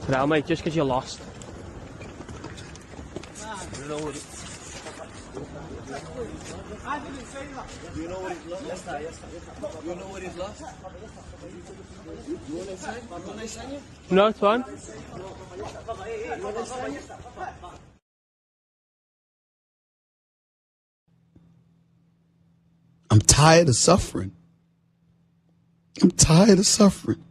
Now, mate, just because you lost. You know what you know what he's lost? You know what he's lost? You want to sign? You want to sign? No, it's fine. I'm tired of suffering. I'm tired of suffering.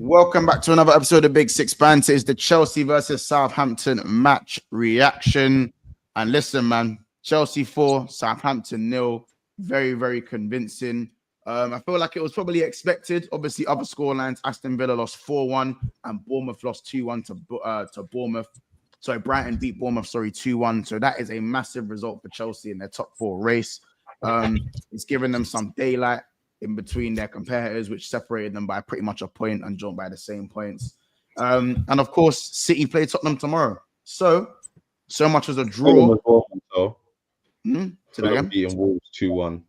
Welcome back to another episode of Big Six Banter. It's the Chelsea versus Southampton match reaction. And listen, man, Chelsea 4, Southampton 0. Very, very convincing. I feel like it was probably expected. Obviously, other scorelines: Aston Villa lost 4-1 and Bournemouth lost 2-1 to Bournemouth. Sorry, Brighton beat Bournemouth, 2-1. So that is a massive result for Chelsea in their top 4 race. It's given them some daylight in between their competitors, which separated them by pretty much a point and joined by the same points. And of course, City play Tottenham tomorrow. So much as a draw. Beating Wolves 2-1.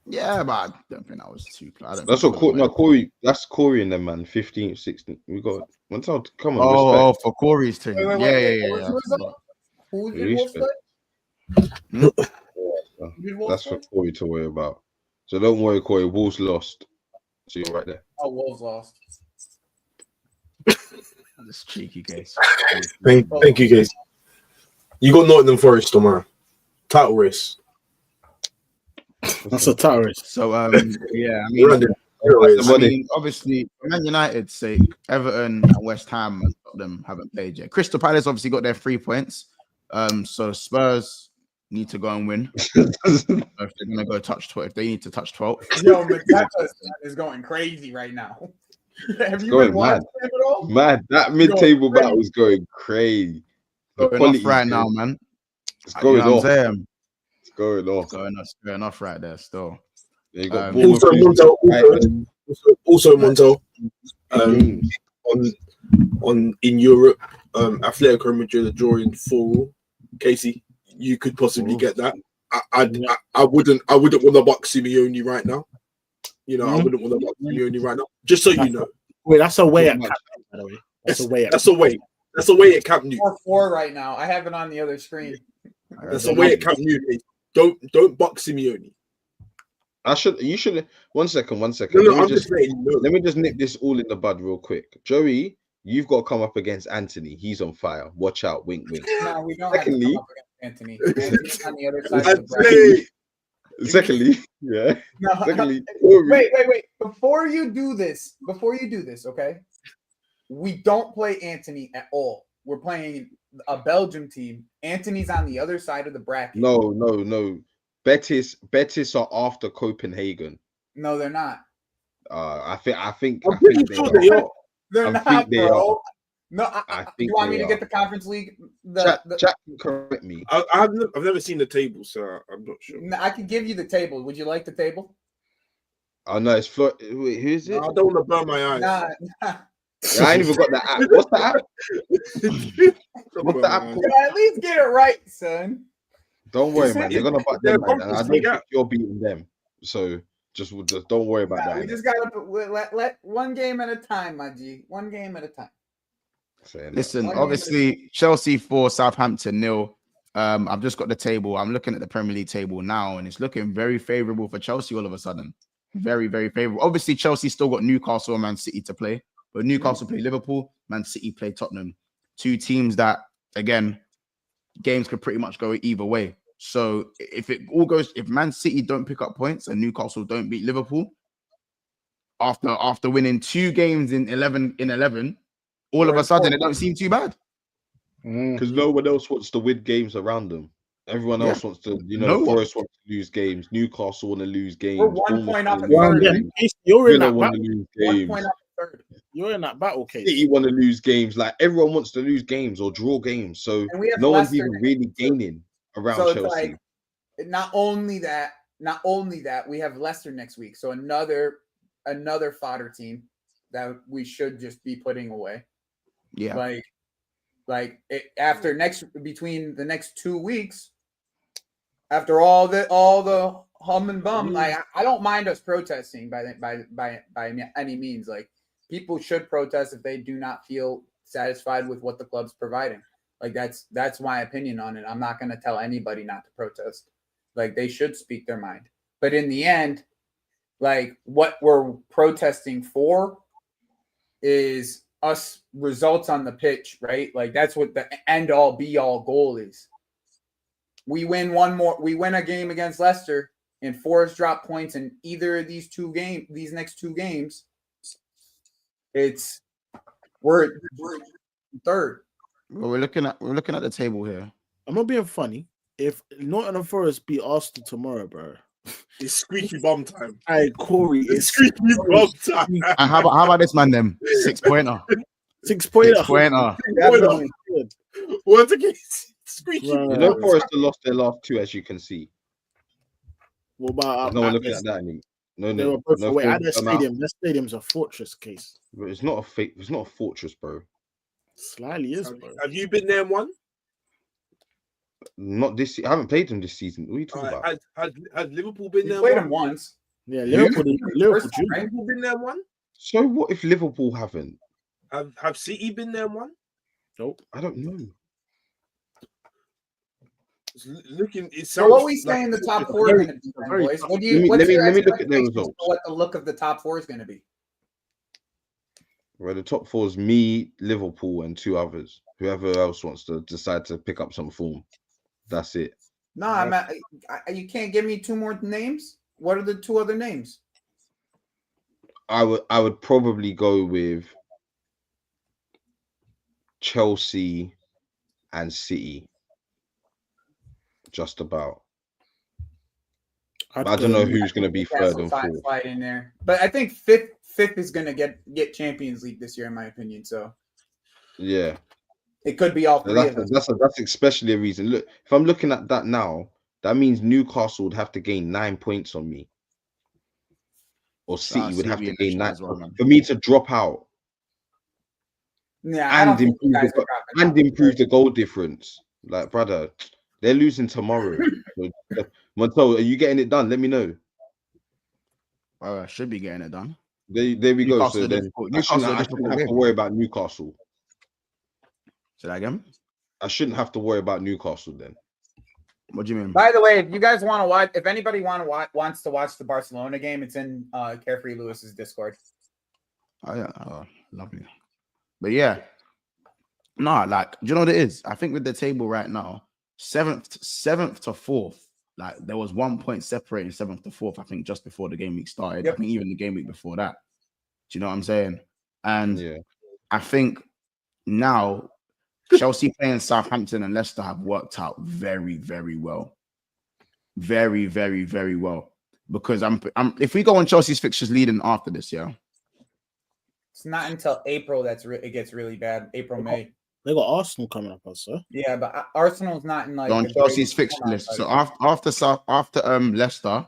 Yeah, but I don't think that was too close. That's what Corey. That's Corey and them, man. 15th, 16th. We got one time to come on. Oh, for Corey's team. Yeah. That's for Corey to worry about. So don't worry, Corey. Wolves lost. So you're right there. Oh, Wolves lost. This cheeky case. Thank you, guys. You got Nottingham Forest tomorrow. Title race. That's a title race. So yeah, I mean, obviously, for Man United's sake, Everton and West Ham and Tottenham haven't played yet. Crystal Palace obviously got their 3 points. So Spurs need to go and win. If they're gonna go touch 12, if they need to touch 12. Yo, Matata is going crazy right now. Have you been watching him at all? Man, that mid-table battle is going crazy. Going off right now, man. It's going off. It's going off. It's going off right there still. Yeah, you got also Montel. On in Europe, Atletico Madrid are drawing 4. Casey, you could possibly get that. I wouldn't want to buck Simeone right now. You know, I wouldn't want to buck Simeone right now. Just so you know. Wait, that's away at Camp Nou, by the way. That's away. That's away at Camp Nou. 4-4 right now. I have it on the other screen. That's away at Camp Nou. Don't buck Simeone. You should. One second. No, let me just nip this all in the bud real quick. Joey, you've got to come up against Anthony. He's on fire. Watch out. Wink, wink. No, we don't have to come up against Anthony. Anthony's on the other side of the bracket. Secondly, yeah. No, secondly, wait. Before you do this, okay? We don't play Anthony at all. We're playing a Belgium team. Anthony's on the other side of the bracket. No. Betis are after Copenhagen. No, they're not. I think I'm pretty sure they are. They're not, bro. No, I think you want me to get the Conference League? Jack can correct me. I've never seen the table, so I'm not sure. I can give you the table. Would you like the table? Oh no, it's Flo. Wait, who is it? No, I don't want to burn my eyes. Nah. Yeah, I ain't even got the app. What's the app? What's the app called? At least get it right, son. Don't worry, man. They're gonna butt them, man. I don't think you're beating them. So just don't worry about that. We just gotta let one game at a time, my G. One game at a time. Listen, obviously Chelsea 4, Southampton 0. I've just got the table. I'm looking at the Premier League table now, and it's looking very favorable for Chelsea all of a sudden. Very, very favorable. Obviously, Chelsea still got Newcastle and Man City to play, but Newcastle play Liverpool, Man City play Tottenham. 2 teams that, again, games could pretty much go either way. So if Man City don't pick up points and Newcastle don't beat Liverpool, after winning 2 games in 11, all of a sudden it don't seem too bad. Because no one else wants to win games around them. Everyone else wants to, Forest wants to lose games. Newcastle want to lose games. We're 1 point off in third. You're in that want to lose games. 1 point off in third. You're in that battle case. City want to lose games. Like everyone wants to lose games or draw games. So no one's even really gaining around Chelsea. It's like, not only that, we have Leicester next week. So another another fodder team that we should just be putting away. Yeah. Between the next 2 weeks, after all the hum and bum, I don't mind us protesting by any means. Like, people should protest if they do not feel satisfied with what the club's providing. Like, that's my opinion on it. I'm not going to tell anybody not to protest. Like, they should speak their mind. But in the end, like, what we're protesting for is us results on the pitch, right? Like, that's what the end all be all goal is. We win a game against Leicester, and Forest drop points in either of these next two games. We're third. Well, we're looking at the table here. I'm not being funny. If Nottingham Forest beat Arsenal tomorrow, bro, it's squeaky bum time. Hey, Corey, it's squeaky bum time. And how about this, man? Them 6-pointer. 6-pointer. Once again, squeaky. Right. You know, Forest lost their last 2, as you can see. What about no one looking at that anymore? No. Wait, at their stadium. Their stadium's a fortress case. But it's not a fortress, bro. Slightly is, bro. Have you been there one? Not this. I haven't played them this season. What are you talking about? Has Liverpool been there? Played them once. Yeah, Liverpool been there one. So what if Liverpool haven't? Have City been there one? Nope. I don't know. So what we say in the top 4 is going to be, boys? Let me look at the results. What the look of the top 4 is going to be? Well, the top 4 is me, Liverpool, and 2 others. Whoever else wants to decide to pick up some form. That's it. No, you can't give me 2 more names. What are the 2 other names? I would probably go with Chelsea and City. Just about. I don't know who's going to be third and fourth. Slide in there, but I think fifth is going to get Champions League this year, in my opinion. So yeah, it could be all 3 of them. That's especially a reason. Look, if I'm looking at that now, that means Newcastle would have to gain 9 points on me, or City would have to gain 9 for me to drop out. Yeah, and improve the goal difference. Like, brother. They're losing tomorrow. Montel, are you getting it done? Let me know. I should be getting it done. There we go. So then I shouldn't have to worry about Newcastle. Say that again? I shouldn't have to worry about Newcastle then. What do you mean? By the way, if you guys want to watch, if anybody wants to watch the Barcelona game, it's in Carefree Lewis's Discord. Oh yeah, lovely. But yeah, no, like, do you know what it is? I think with the table right now, seventh to 4th, like there was 1 point separating 7th to 4th. I think just before the game week started. Yep. I think even the game week before that. Do you know what I'm saying? And yeah. I think now Chelsea playing Southampton and Leicester have worked out very, very well. Very, very, very well. Because if we go on Chelsea's fixtures leading after this, yeah. It's not until April it gets really bad. April, May. They got Arsenal coming up also. Yeah, but Arsenal's not in like on Chelsea's fixture list. So after Leicester,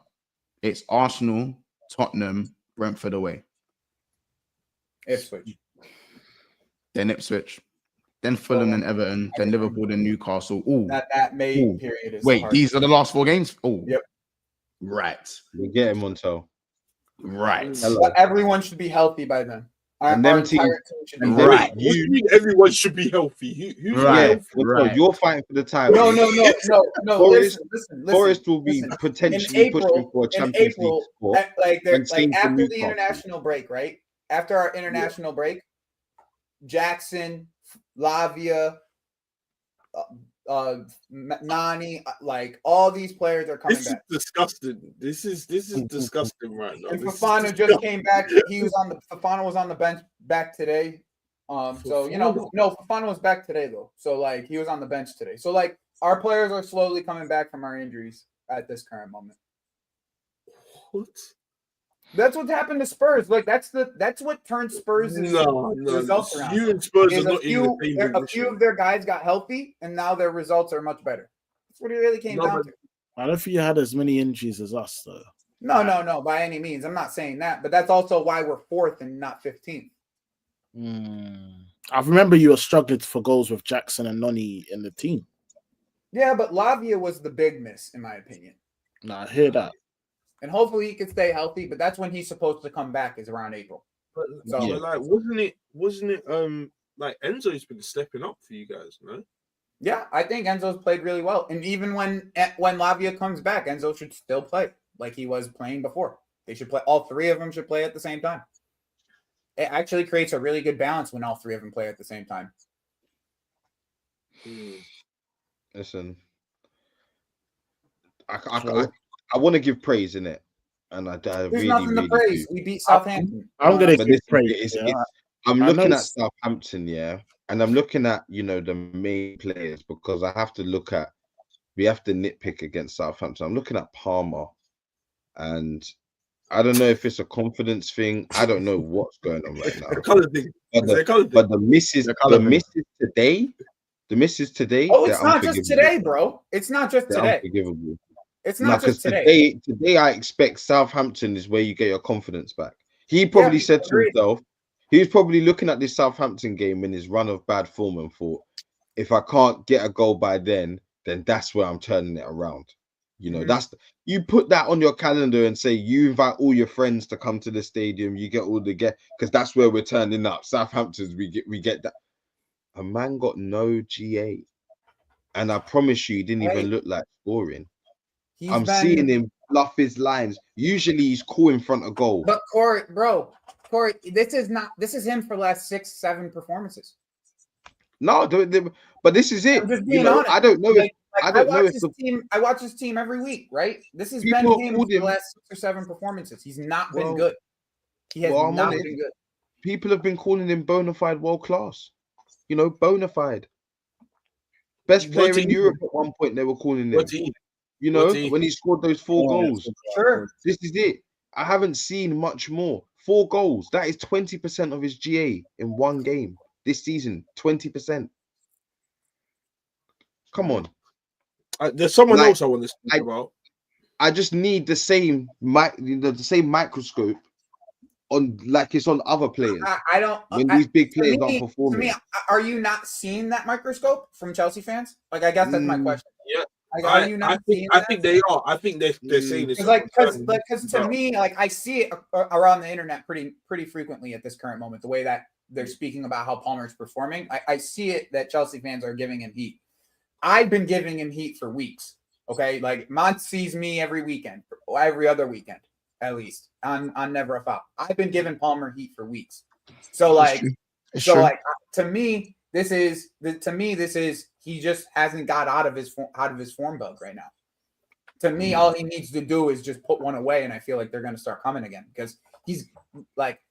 it's Arsenal, Tottenham, Brentford away. Ipswich. Then Ipswich. Then Fulham and Everton. Then Liverpool, then Newcastle. Ooh. That May period is wait, these are the last 4 games? Oh. Yep. Right. We get him, Montel. Right. But everyone should be healthy by then. And them teams, right? Everyone should be healthy. Who's right? Right. You're fighting for the title. No. Listen. Forest will be potentially pushing for a Champions League spot. Like after the international break, right? After our international break, Jackson, Lavia, Nani, like all these players are coming back. This is disgusting. This is disgusting right now. And Fofana just came back. Fofana was on the bench back today. So Fofana was back today though. So like he was on the bench today. So like our players are slowly coming back from our injuries at this current moment. What? That's what happened to Spurs. Like that's what turned Spurs' results around. You and Spurs are not a few of their guys got healthy, and now their results are much better. That's what it really came down to. I don't think you had as many injuries as us, though. No, by any means. I'm not saying that, but that's also why we're 4th and not 15th. I remember you were struggling for goals with Jackson and Noni in the team. Yeah, but Lavia was the big miss, in my opinion. No, I hear that. And hopefully he can stay healthy, but that's when he's supposed to come back, is around April. But like, wasn't it like Enzo's been stepping up for you guys, no? Yeah, I think Enzo's played really well. And even when Lavia comes back, Enzo should still play like he was playing before. They should play. All three of them should play at the same time. It actually creates a really good balance when all three of them play at the same time. Listen, I want to give praise in it, and I There's really, nothing to really praise. do. We beat Southampton. I'm gonna give praise. I'm looking at Southampton, and I'm looking at the main players because I have to look at. We have to nitpick against Southampton. I'm looking at Palmer, and I don't know if it's a confidence thing. I don't know what's going on right now. But the misses today. Oh, it's not just today, bro. It's not just today. Unforgivable. It's not just today. Today, I expect Southampton is where you get your confidence back. He probably said to himself, he was probably looking at this Southampton game in his run of bad form and thought, if I can't get a goal by then that's where I'm turning it around. You put that on your calendar and say you invite all your friends to come to the stadium. You get all the because that's where we're turning up. Southampton's we get that. A man got no GA, and I promise you, he didn't even look like scoring. Seeing him bluff his lines. Usually, he's cool in front of goal. But Corey, this is him for the last 6-7 performances. No, but this is it. I'm just being honest. I don't know. I watch his team every week, right? This has been him for the last 6 or 7 performances. He's not been good. He has not been good. People have been calling him bona fide world class. Bona fide. Best player in Europe at one point, they were calling him. When he scored those 4 goals. Sure. This is it. I haven't seen much more. 4 goals. That is 20% of his GA in one game this season. 20%. Come on. There's someone else I want to speak about. I just need the same microscope on, like it's on other players. I don't. When these big players aren't performing. To me, are you not seeing that microscope from Chelsea fans? Like, I guess that's my question. Yeah. Are you not seeing that? I think they are. I think they're saying this. Because to me, like, I see it around the internet pretty frequently at this current moment. The way that they're speaking about how Palmer's performing, I see it that Chelsea fans are giving him heat. I've been giving him heat for weeks. Okay, like Mont sees me every weekend, every other weekend at least on Never a Foul. I've been giving Palmer heat for weeks. So to me, this is he just hasn't got out of his form bug right now. To me, all he needs to do is just put one away, and I feel like they're going to start coming again because he's like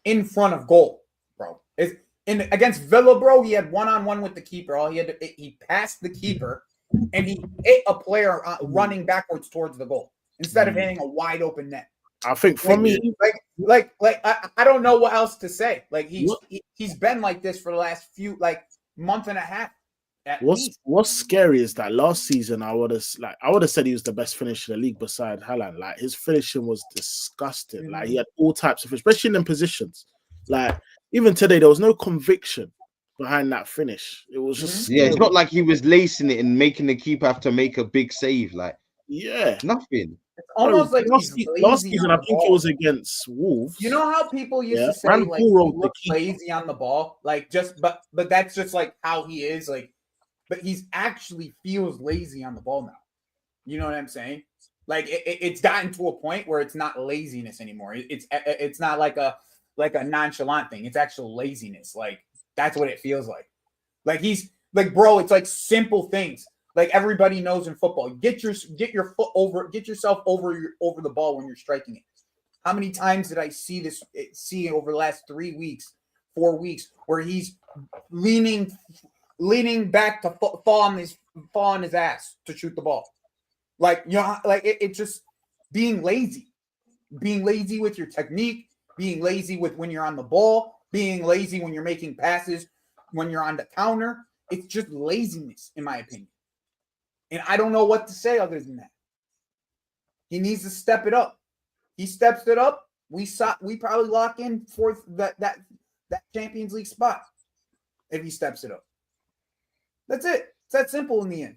in front of goal, bro. Against Villa, bro, he had one-on-one with the keeper. He passed the keeper, and he hit a player running backwards towards the goal instead of hitting a wide open net. I think for me, I don't know what else to say. Like he's been like this for the last month and a half. What's scary is that last season I would have said he was the best finisher in the league beside Haaland. Like his finishing was disgusting. Mm-hmm. Like he had all types of, especially in positions. Like even today, there was no conviction behind that finish. It was just it's not like he was lacing it and making the keeper have to make a big save. Like nothing. It's almost like last season. I think it was against Wolves. You know how people used to say like he looks lazy on the ball, like but that's just like how he is. Like, but he's actually feels lazy on the ball now. You know what I'm saying? Like it's gotten to a point where it's not laziness anymore. It's not like a nonchalant thing. It's actual laziness. Like that's what it feels like. Like he's like, bro, it's like simple things. Like everybody knows in football, get yourself over the ball when you're striking it. How many times did I see over the last 3 weeks, 4 weeks, where he's leaning back to fall on his ass to shoot the ball? Like, it's just being lazy with your technique, being lazy with when you're on the ball, being lazy when you're making passes, when you're on the counter. It's just laziness, in my opinion. And I don't know what to say other than that. He needs to step it up. he steps it up. We probably lock in fourth that Champions League spot if he steps it up. That's it. It's that simple in the end.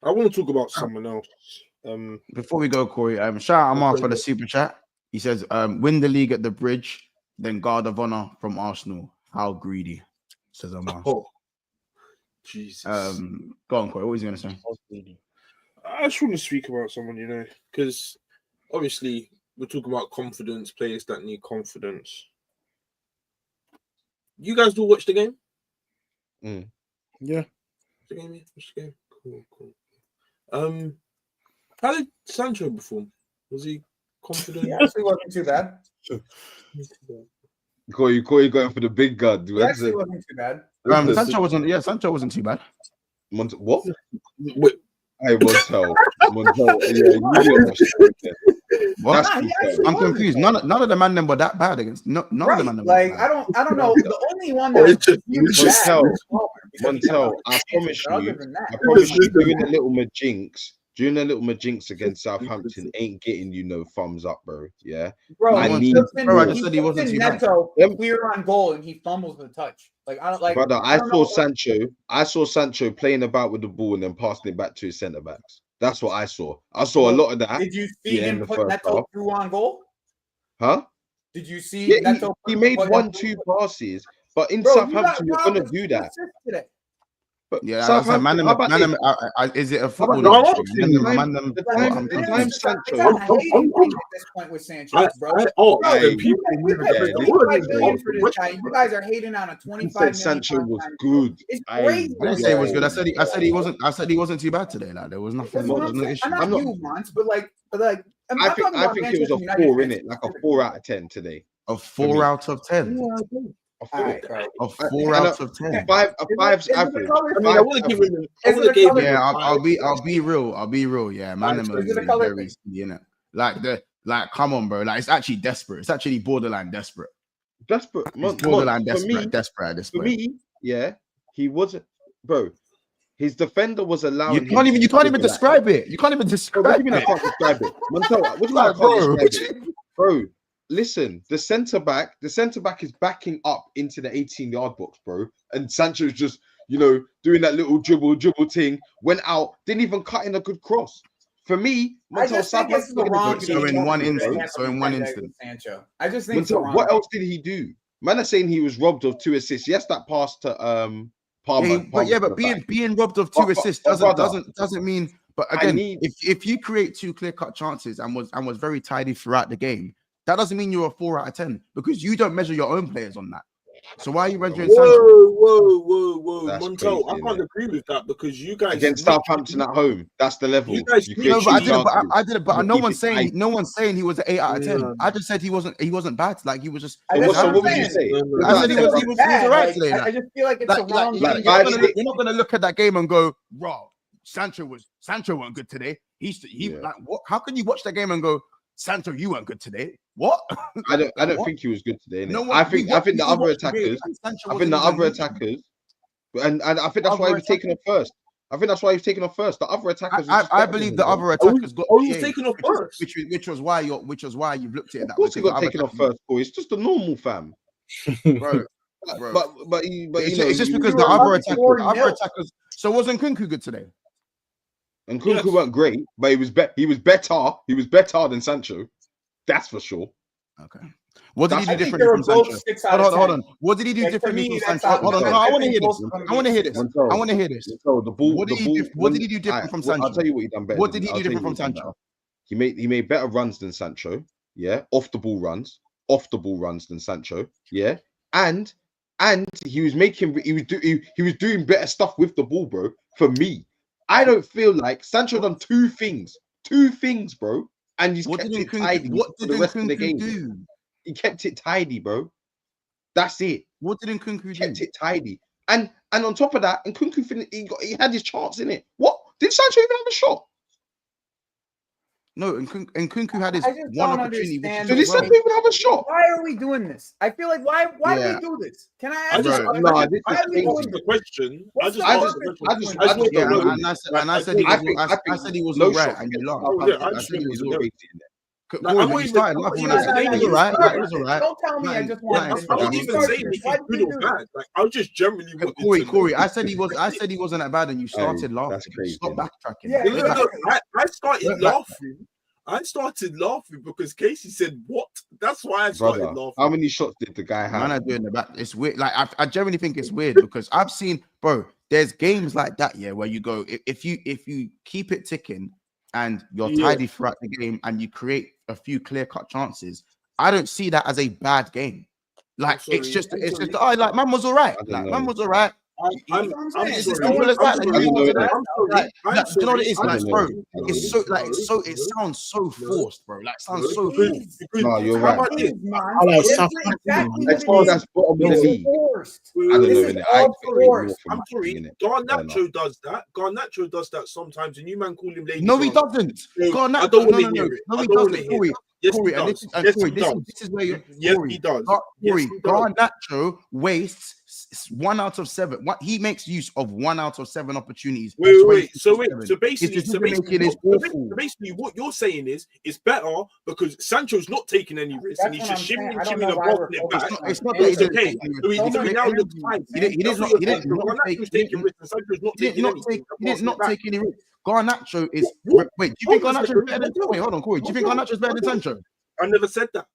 I want to talk about someone else. Before we go, Corey, shout out Amar for the super chat. He says, win the league at the Bridge, then Guard of Honor from Arsenal. How greedy, says Amar. Oh, Jesus. Go on, Corey. What was you going to say? I just want to speak about someone, because obviously we're talking about confidence, players that need confidence. You guys do watch the game? Yeah. The game, yeah. Watch the game. Cool. How did Sancho perform? Was he confident? He actually wasn't too bad. Corey going for the big gun. He actually wasn't too bad. Sancho wasn't too bad. What? Wait. Hey, Montel. Yeah, What? I'm confused. None of the man them were that bad against. None of the man them. Like I don't know. The only one that Montel, I promise you, doing a little majinks against Southampton ain't getting you no thumbs up, bro. Yeah, bro. I just said he wasn't too bad. Neto clear on goal and he fumbles the touch. Like I don't like. Brother, I saw Sancho playing about with the ball and then passing it back to his centre backs. That's what I saw. I saw a lot of that. Did you see him put Neto through on goal? Huh? Did you see Neto? He made 1-2 passes, but in Southampton, you're gonna do that. But yeah, Southampton, is it a football? The time Sancho. At this point with Sanchez, bro. You guys are hating on a 25. Sancho was good. It's great. I didn't say it was good. I said he wasn't. I said he wasn't too bad today. Like there was nothing. No issue. I'm not you once, but like. I think it was a 4 in it, like a 4 out of 10 today. A 4 out of 10. A 4 out of 10. A 5's average. I want to give him. Yeah, I'll be real. Yeah, man, is very silly, innit? Like, come on, bro. Like, it's actually desperate. It's actually borderline desperate. It's borderline desperate at this point. For me, yeah, he wasn't, bro. His defender was allowing. You can't even describe it. You can't even describe it. I can't describe it. Montel, what do you mean I can't describe it? Bro, listen, the centre back is backing up into the 18-yard box, bro. And Sancho's just, doing that little dribble thing, went out, didn't even cut in a good cross. For me, Montel, So in one instance. Sancho. I just think Montel, what else did he do? Man are saying he was robbed of 2 assists. Yes, that pass to Palmer. But being robbed of 2 assists doesn't mean. But again, if you create 2 clear-cut chances and was very tidy throughout the game, that doesn't mean you're a 4 out of 10 because you don't measure your own players on that. So why are you measuring Sancho? Whoa, Montel, I can't agree with that because you guys against Southampton at home, that's the level. You guys, I did it, but no one's saying he was an 8 out of 10. I just said he wasn't bad. Like he was just. So what would you say? I said he was alright today. I just feel like it's the wrong. You're not gonna look at that game and go, "Raw, Sancho wasn't good today." Like what? How can you watch that game and go, "Sancho, you weren't good today"? What? I don't think he was good today. I think the other attackers. And I think that's why he was taken off first. The other attackers. I believe the other attackers got. Oh, he was taken off first. Which was why you've looked at it that way. Of course, he got taken off first. Boy, it's just a normal fam, bro. But it's just because the other attackers. So wasn't Nkunku good today? And Nkunku weren't great, but he was better. He was better than Sancho. That's for sure. Okay. What did he do differently from Sancho? Hold on. What did he do differently from Sancho? Hold on. No, I want to hear this. What did he do different from Sancho? I'll tell you what he done better. What did he do different from Sancho? He made better runs than Sancho. Yeah, off the ball runs than Sancho. Yeah, and he was doing better stuff with the ball, bro. For me, I don't feel like Sancho done two things, bro. And he's kept it tidy for the rest of the game. He kept it tidy, bro. That's it. What did Nkunku do? Kept it tidy. And on top of that, Nkunku he had his chance in it. What? Did Sancho even have a shot? No, Nkunku had his one opportunity. So did Sancho even have a shot? Why are we doing this? I feel like why do we do this? Can I ask the question? I said he was alright, and you laughed. I said he was alright. Like, Corey, I'm but not you even- started I'm laughing not when I even said saying it was you alright. started. Like, it was alright. Don't tell me I just Yeah, wanted I'm to not know. even You saying if Why he's did good you or do bad. Like, I just generally wanted Corey, to know. Corey, I said he wasn't that bad, and you started Hey, laughing. that's crazy, Stop innit? backtracking. Yeah, No, Go no, back. no. I started Go back. laughing. I started laughing because Casey said, "What?" That's why I started Brother, laughing. how many shots did the guy Man, have? are doing the back. It's weird. Like I genuinely think it's weird because I've seen, bro. There's games like that, yeah, where you go if you keep it ticking and you're Yeah. tidy throughout the game and you create a few clear cut chances. I don't see that as a bad game. Like sorry, it's just I'm sorry. oh, like man was all right. I don't Like know. man was all right. I'm It's sorry. simple as I'm that. Like, sorry. you wasn't know. that. I'm sorry. Like, I'm do you know what it sorry. is? I Like, don't bro, know. it's so like it's so it sounds so forced, bro. Like sounds so forced. No, you're how right. about this? I like Southampton. As far as that's bottom of the league, Forced. I don't know. This is Innit? I all expect more forced. from I'm him, sorry. innit? Fair enough. Garnacho does that. Garnacho does that sometimes, and you man call him ladies. No, he Arsenal. doesn't. So, God, I don't want no, to hear it. no, I he don't want to doesn't. hear Corey, it. Yes, Corey, he and does. this is Yes, Corey. he This does. is where you're. Yes, Corey, he does. Gar- Yes, Corey, he does. Garnacho wastes 1 out of 7. What he makes use of 1 out of 7 opportunities. Wait. 20 So His basically, decision-making is awful. what you're saying is it's better because Sancho's not taking any risks and he's That's just what I'm saying. shimming I don't and know shimming and why we're passing it back. focused on It's not him. that he It's didn't okay. take any So he risks. now looks fine. He didn't That's not. what He you're didn't saying. not take. Garnacho's taking risks and Sancho's not He did taking not anything. take. He did not take any risks. Garnacho is. What? Wait, do you think Hold on a Garnacho is second. better than? Wait, hold on, Corey. Do you think Garnacho is better than Sancho? I never said that.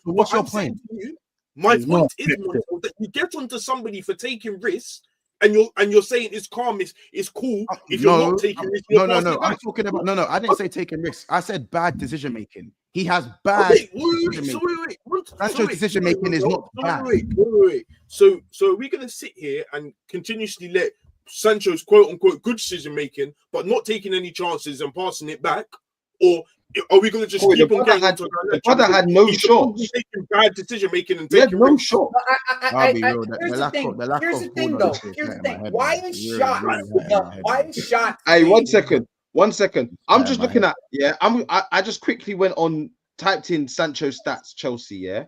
So what's But your I'm saying point? to you, my He's point not is Montel, that you get onto somebody for taking risks, and you're saying it's calm, it's cool if you're not taking risks. No. It I'm back. talking about no. I didn't say taking risks. I said bad decision making. He has bad Okay, decision making. Sancho's decision making is not bad. Wait. So are we gonna sit here and continuously let Sancho's quote unquote good decision making, but not taking any chances and passing it back, or are we gonna just Corey, keep the on brother getting had- onto the brother had no he's supposed to be shots. taking bad decision making and He had taking no risks? shot. I'll be real. Here's the thing. The Here's the thing, though. Here's the thing. Why is shot? Why is shot? Hey, 1 second. 1 second. I'm Yeah, just my looking at I just quickly went on, typed in Sancho stats Chelsea, yeah,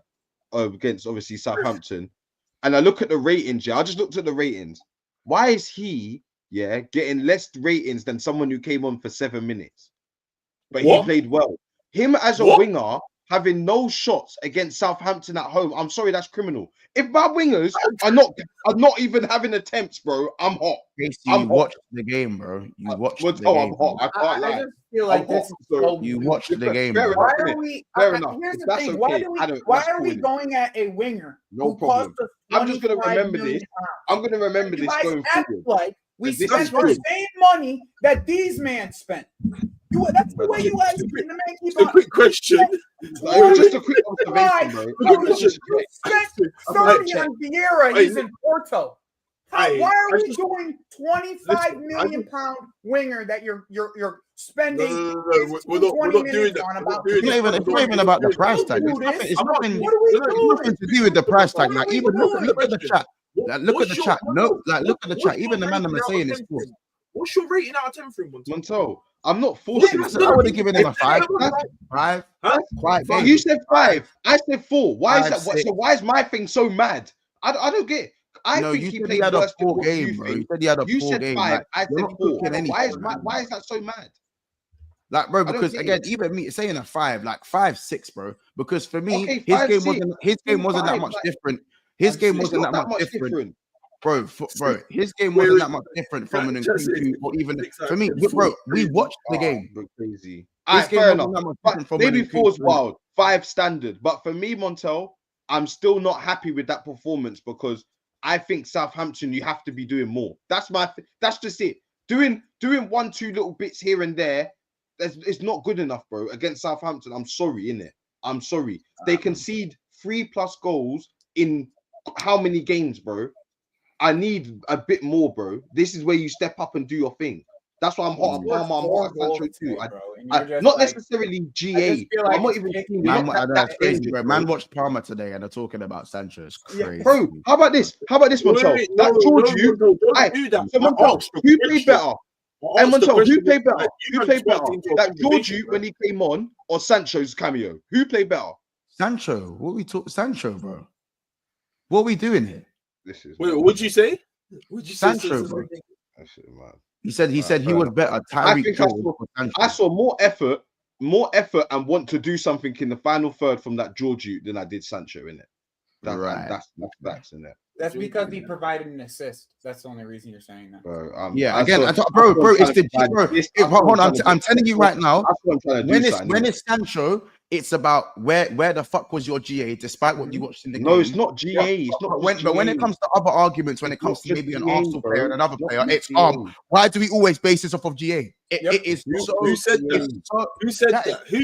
against obviously Southampton, and I look at the ratings. Yeah, I just looked at the ratings. Why is he getting less ratings than someone who came on for 7 minutes, but he played well? Him as a winger having no shots against Southampton at home. I'm sorry, that's criminal. If my wingers are not even having attempts, bro, I'm hot. You watched the game, bro. You watched the game. I'm hot. I can't lie. I just feel like this is so You watched the game, Fair bro. Why enough, are innit? we? Fair enough. Here's If the that's thing. okay, Why are cool, we innit? going at a winger No who cost problem. us I'm just gonna 25 remember million this. pounds? I'm gonna remember You this guys going act forward. like we This spent is the true. same money that these men spent. That's the way you guys the man keep So on. quick question. It was just a quick observation, bro. You spent 30 on Vieira. He's in Porto. Why are we doing 25 million pound winger that you're spending? No. We're not doing that. It's not even about the price tag. It's nothing to do with the price tag. Like, even look at the chat. Like, look at the chat. No, like, look at the chat. Even the man that are saying it's cool. What's your rating out of 10 for him, Montel, I'm not forcing it. I would have given him a 5. 5. Quite But big. you said 5. I said 4. Why is 5, that? 6. So why is my thing so mad? I don't get it. I think you he said played he had a worse than poor what game, you bro. think. You said he had a You poor said game. 5. Like, I you're said not 4. cooking anything, Why is that so mad? Like, bro, I don't because get again, it. even me saying a 5, like 5, 6, bro. Because for me, Okay, his 5, game 6. wasn't that 5, much like, different. His game It's wasn't not that much different. Bro, his game Wait, wasn't that much different from an just Nkunku or even for me. it's Bro, we crazy. watched the game. But crazy. This game Fair wasn't enough. that much But different from maybe an 4's Nkunku. wild. 5 standard. But for me, Montel, I'm still not happy with that performance because I think Southampton, you have to be doing more. That's just it. Doing 1-2 little bits here and there, it's not good enough, bro. Against Southampton, I'm sorry, innit? I'm sorry. They concede 3+ goals in how many games, bro? I need a bit more, bro. This is where you step up and do your thing. That's why I'm hot. I'm hot at Sancho too. Not necessarily GA. I'm not even seeing That's crazy, bro. Man watched Palmer today and they're talking about Sancho. It's crazy. Bro, how about this? Montel? That Georgiou. So Montel, who played better? And Montel, who played better? That Georgiou when he came on, or Sancho's cameo? Who played better? Sancho. What we talk? Sancho, bro. What are we doing here? Wait, what'd you say? Sancho, bro. That shit, man. He said he was better. I think I saw more effort more effort and want to do something in the final third from that Georgiou than I did Sancho in it. Right. That's facts in it. That's because he provided an assist. That's the only reason you're saying that. Bro, Yeah, again, bro, it's the bro. Hold on, I'm telling you right now. That's what I'm trying to do. When it's Sancho, it's about where the fuck was your GA, despite what you watched in the game. No, it's not GA. Yeah, It's not. but when it comes to other arguments, when it comes to maybe an Arsenal player and another player, it's why do we always base this off of GA? It is so. Who said that? Who said that? Who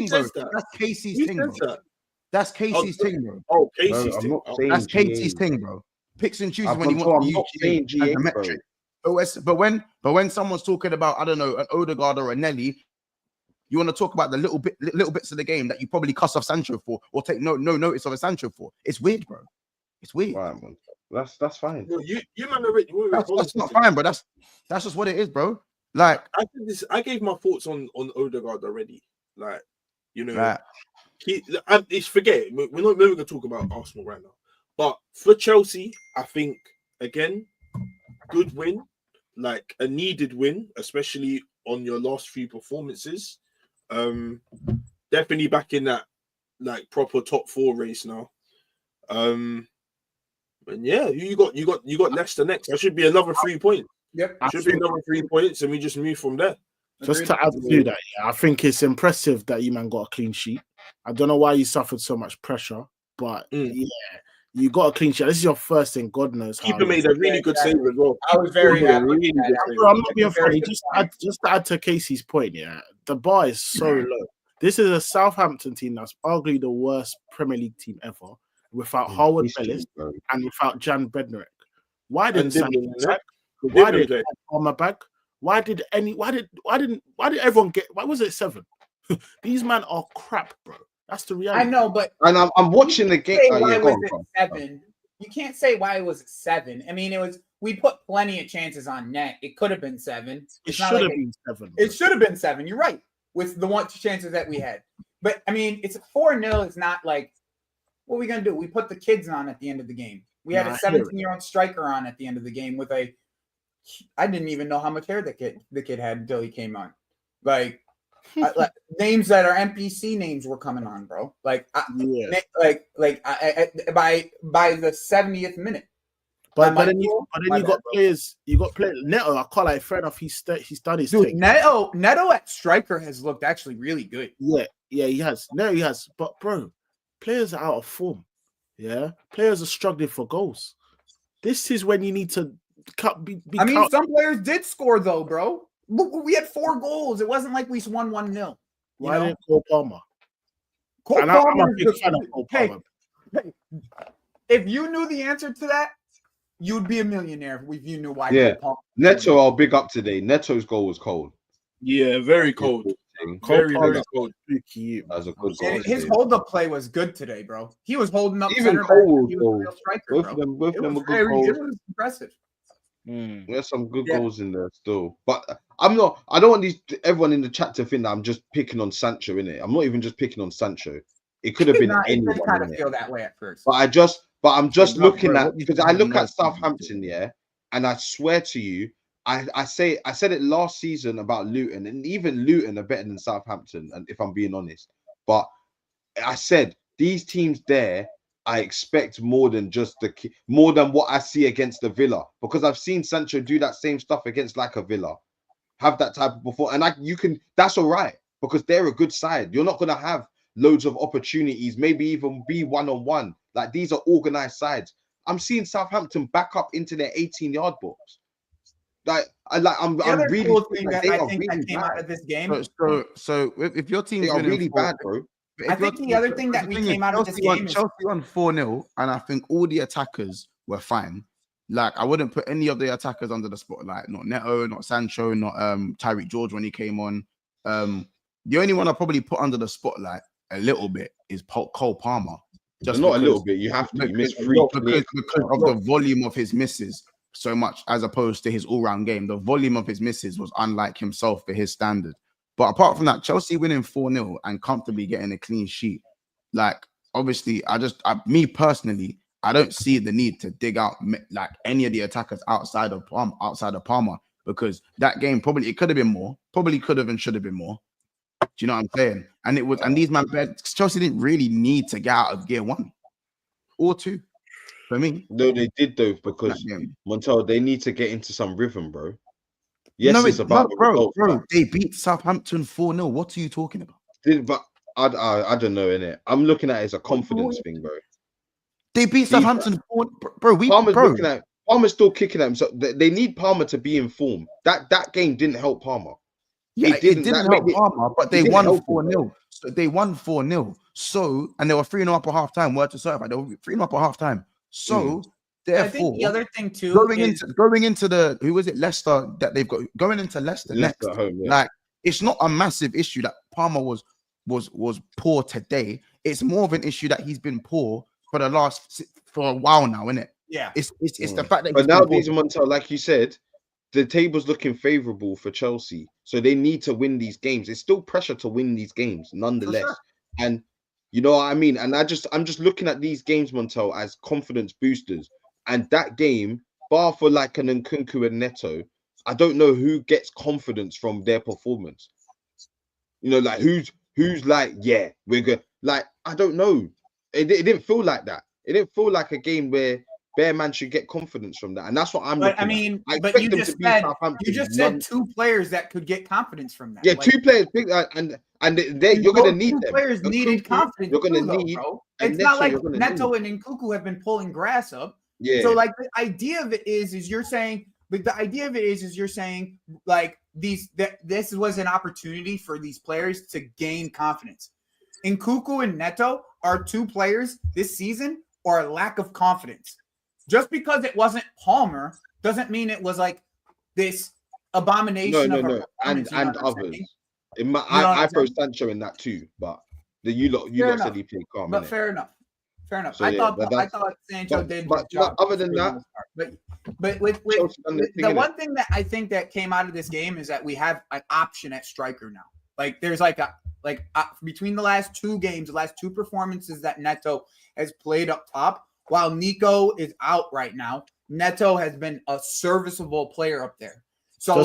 says that? That's Casey's thing, bro. That's Casey's thing, bro. Oh, Casey's thing. That's Casey's thing, bro. Picks and chooses when he wants to use GA as a metric. But when someone's talking about, I don't know, an Odegaard or a Nelly, you want to talk about the little bits of the game that you probably cuss off Sancho for or take no notice of a Sancho for. It's weird, bro. It's weird. Right, man. That's fine. No, you man already. That's not fine, bro. That's just what it is, bro. Like I gave my thoughts on Odegaard already. Like, you know, right. Forget it. We're not going to talk about Arsenal right now. But for Chelsea, I think again, good win, like a needed win, especially on your last few performances. Definitely back in that like proper top 4 race now. And yeah, you got Leicester next. That should be another 3 points. Yep, should be another 3 points, and we just move from there. Just to add to that, yeah, I think it's impressive that you man got a clean sheet. I don't know why you suffered so much pressure, but yeah, you got a clean sheet. This is your first in God knows how. Keeper made a really good save as well. I was very happy. I'm not being funny. Just to add to Casey's point, yeah, the bar is so low. This is a Southampton team that's arguably the worst Premier League team ever, without Howard Bellis and without Jan Bednarek. Why didn't Palmer back? Why didn't everyone get? Why was it 7? These men are crap, bro. That's the reality. I know, but I'm watching the game. Why was it 7? You can't say why it was 7. I mean, we put plenty of chances on net. It could have been 7. It should have been 7. It should have been 7. You're right, with the 2 chances that we had. But I mean, it's 4-0. It's not like, what are we gonna do? We put the kids on at the end of the game. We had a 17-year-old striker on at the end of the game with I didn't even know how much hair the kid had until he came on. Like names that are NPC names were coming on, bro. By the 70th minute. But then you got players. You got players. Neto, I call it fair enough. He's done his thing. Neto at striker has looked actually really good. Yeah, he has. Neto, he has. But bro, players are out of form. Yeah, players are struggling for goals. This is when you need to some players did score though, bro. We had 4 goals. It wasn't like we won 1-0. Why didn't Cole Palmer? I'm a big fan of Cole Palmer. Hey, if you knew the answer to that, you'd be a millionaire if you knew why. Yeah, Neto, I'll big up today. Neto's goal was cold. Yeah, very cold. Very cold. That was a good goal. His hold-up play was good today, bro. He was holding up. Even Cole was a real striker, both of them were good goals. It was impressive. There's some good goals in there still, but I don't want everyone in the chat to think that I'm just picking on Sancho in it. I'm not even just picking on Sancho. It could have been anyone. I kind of feel that way at first, but I'm just looking at, because I look at Southampton, yeah, and I swear to you, I said it last season about Luton, and even Luton are better than Southampton, and if I'm being honest, but I said these teams there, I expect more than what I see against the Villa, because I've seen Sancho do that same stuff against like a Villa, have that type of before, and that's all right, because they're a good side. You're not gonna have loads of opportunities, maybe even be 1-on-1. Like, these are organized sides. I'm seeing Southampton back up into their 18-yard box. I'm really cool thing that I think that came out of this game. So if your team are really bad, bro. I think the other thing that we came out of this game is Chelsea on 4-0, and I think all the attackers were fine. Like, I wouldn't put any of the attackers under the spotlight. Not Neto, not Sancho, not Tyreek George when he came on. The only one I probably put under the spotlight a little bit is Cole Palmer. Just not a little bit. You have to miss 3 because of the volume of his misses so much, as opposed to his all-round game. The volume of his misses was unlike himself for his standard. But apart from that, Chelsea winning 4-0 and comfortably getting a clean sheet. Like, obviously, me personally, I don't see the need to dig out like any of the attackers outside of Palmer, because that game it could have been more, probably could have and should have been more. Do you know what I'm saying? And it was, and these man, Chelsea didn't really need to get out of gear 1 or 2 for me. No, they did though, because Montel, they need to get into some rhythm, bro. Yes, no, it's about the results, bro. They beat Southampton 4-0. What are you talking about? But I don't know, innit? I'm looking at it as a confidence thing, bro. They beat Southampton 4, bro. Palmer's still kicking at him. So they need Palmer to be in form. That game didn't help Palmer. Yeah, it didn't help Palmer, but they won 4-0. So they won 4-0. So, and they were 3-0 up at half time. Word to certify, they were 3-0 up at half time. So, therefore, I think the other thing too, going into the who was it, Leicester, that they've got going into Leicester next. Home, yeah. Like, it's not a massive issue that Palmer was poor today. It's more of an issue that he's been poor for a while now, isn't it? Yeah, it's the fact that. But now these Montel, like you said, the table's looking favorable for Chelsea, so they need to win these games. It's still pressure to win these games, nonetheless. Sure. And you know what I mean. And I'm just looking at these games, Montel, as confidence boosters. And that game, bar for like an Nkunku and Neto, I don't know who gets confidence from their performance. You know, like who's like, yeah, we're good. Like, I don't know. It didn't feel like that. It didn't feel like a game where Bear Man should get confidence from that, and that's what I'm. But I mean, but you just said 2 players that could get confidence from that. Yeah, like, 2 players, and you're going to need them. Players needed confidence. You're going to need. Bro. It's not like Neto and Nkunku have been pulling grass up. Yeah. So like the idea of it is you're saying, but the idea of it is you're saying like this was an opportunity for these players to gain confidence. Nkunku and Neto are 2 players this season or a lack of confidence. Just because it wasn't Palmer doesn't mean it was like this abomination. No. And others. I throw Sancho in that too, but you lot said he played calm. But fair enough. So, I thought Sancho did. But other than that, but with the one thing that I think that came out of this game is that we have an option at striker now. Like there's between the last 2 games, the last 2 performances that Neto has played up top. While Nico is out right now, Neto has been a serviceable player up there. So,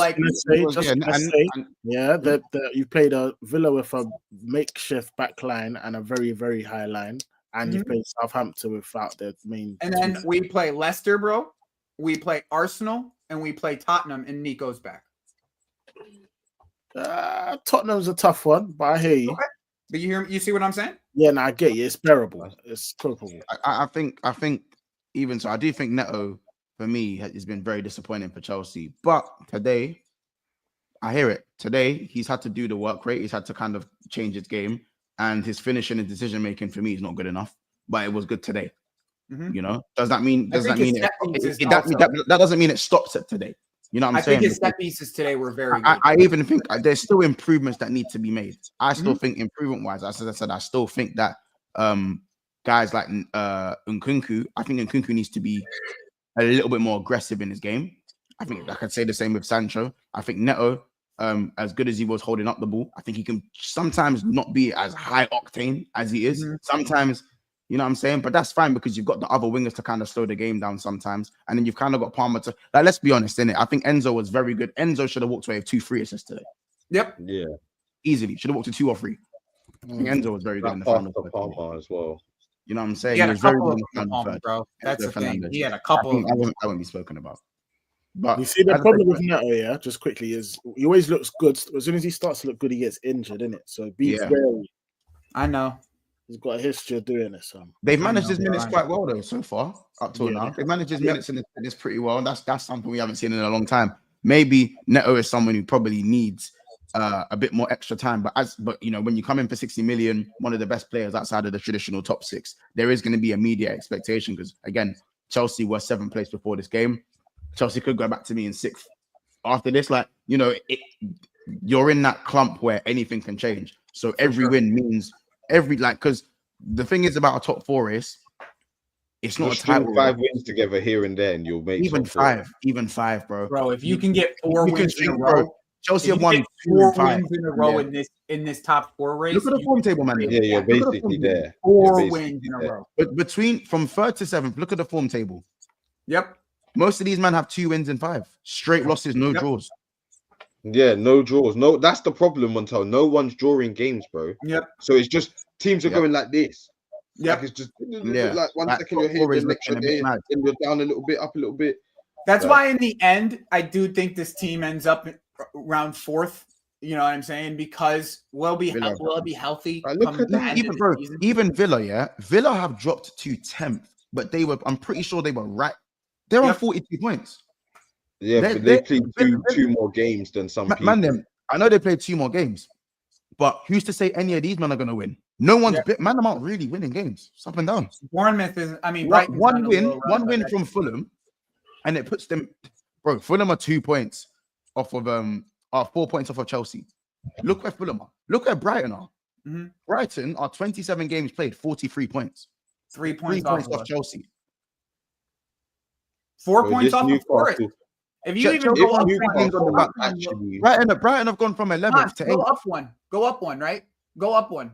you played a Villa with a makeshift back line and a very, very high line, and you played Southampton without their main. And then we play Leicester, bro. We play Arsenal, and we play Tottenham, and Nico's back. Tottenham's a tough one, but I hear you. Okay. But you see what I'm saying? Yeah, no, I get you. It's bearable. It's copable. I think even so, I do think Neto for me has been very disappointing for Chelsea. But today, I hear it. Today, he's had to do the work rate. He's had to kind of change his game, and his finishing and decision making for me is not good enough. But it was good today. Mm-hmm. You know, does that mean that doesn't mean it stops at today? You know what I'm saying? I think his set pieces today were very good. I even think there's still improvements that need to be made. I still think improvement-wise, as I said, I still think that guys like Nkunku, I think Nkunku needs to be a little bit more aggressive in his game. I think I could say the same with Sancho. I think Neto, as good as he was holding up the ball, I think he can sometimes not be as high octane as he is. Sometimes, you know what I'm saying? But that's fine because you've got the other wingers to kind of slow the game down sometimes. And then you've kind of got Palmer to, like, let's be honest, innit? I think Enzo was very good. Enzo should have walked away with 2-3 assists today. Yep. Yeah. Easily. Should have walked to 2 or 3. I think Enzo was very good in the final. Palmer as well. You know what I'm saying? He had a couple of Palmer, bro. That's the thing. He had a couple. I wouldn't be spoken about. But you see, the problem with Neto, yeah, just quickly, is he always looks good. As soon as he starts to look good, he gets injured, innit? So be wary. I know. He's got a history of doing this. They've managed his minutes quite well, though, so far, up till now. They've managed his minutes in this pretty well. And that's something we haven't seen in a long time. Maybe Neto is someone who probably needs a bit more extra time. But you know, when you come in for 60 million, one of the best players outside of the traditional top 6, there is going to be a media expectation because, again, Chelsea were 7th place before this game. Chelsea could go back to me in 6th after this. Like, you know, you're in that clump where anything can change. So every win means because the thing is about a top 4 race, it's not a title. 5 wins together here and there, and you'll make even 5, bro. Bro, if you can get 4 wins in a row, Chelsea have won 4 wins in a row in this top 4 race. Look at the form table, man. Yeah, you're basically there. 4 wins in a row. But from 3rd to 7th, look at the form table. Yep. Most of these men have 2 wins and 5 straight losses, no draws. Yeah, no draws. No, that's the problem, Montel. No one's drawing games, bro. Yep. So it's just teams are going like this. Yep. Like it's just Yeah. like one Like, second you're top here, four the is next looking you're a bit there, mad. then you're down a little bit, up a little bit. That's Right. why in the end, I do think this team ends up around 4th. You know what I'm saying? Because we'll be healthy. Right, look come at the that. end of Even the bro, season. even Villa, yeah. Villa have dropped to 10th, but they were. I'm pretty sure they were right. They're on 42 points. Yeah, but they played two more games than some people. Man, I know they played 2 more games, but who's to say any of these men are going to win? No one's man. I'm not really winning games. It's up and down. Bournemouth is. I mean, one win from Fulham, and it puts them. Bro, Fulham are 2 points off of 4 points off of Chelsea. Look where Fulham are. Look where Brighton are. Mm-hmm. Brighton are 27 games played, 43 points. 3 points, off Chelsea. 4 points off of Forest. If you even go up Brighton have gone from 11th to 8th. Go up one, right? Go up one.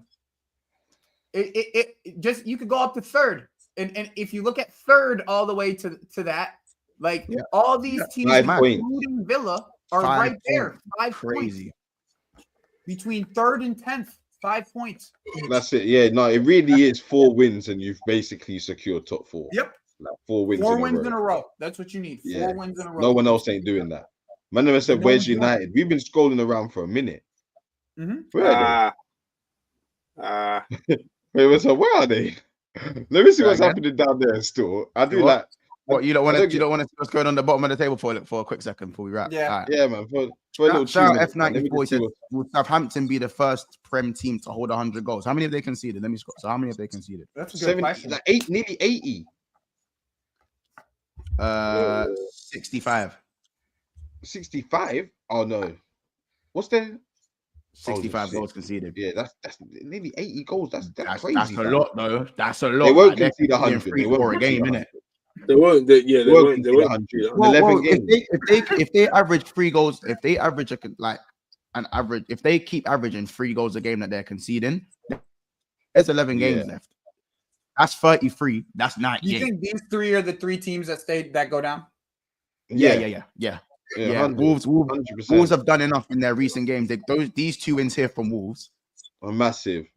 It just you could go up to 3rd, and if you look at 3rd all the way to that, like all these teams, including Villa, are right there. 5 crazy points between 3rd and 10th. 5 points. That's it. Yeah, no, it really is 4 wins, and you've basically secured top 4. Yep. Like 4 wins. 4 wins in a row. That's what you need. 4 wins in a row. No one else ain't doing that. Man never said, "Where's United?" We've been scrolling around for a minute. Where are they? Wait, where are they? Let me see what's happening down there. Still, I do like. What you don't want to? You don't want to see what's going on the bottom of the table for a quick second before we wrap. Yeah, yeah, man. For a little shout out F94 says, will Southampton be the first Prem team to hold 100 goals? How many have they conceded? Let me scroll. So how many have they conceded? That's a good question. Like nearly 80. 65. 65? Oh no. What's there? 65 goals conceded. Yeah, that's nearly 80 goals. That's crazy. That's a lot, though. That's a lot. They won't concede 100. They won't a game, innit? They won't. They won't. 100. If they average 3 goals, if they average if they keep averaging 3 goals a game that they're conceding, there's 11 games left. That's 33. That's 98. You think these 3 are the 3 teams that go down? Yeah. Wolves 100%. have done enough in their recent games. These 2 wins here from Wolves are massive.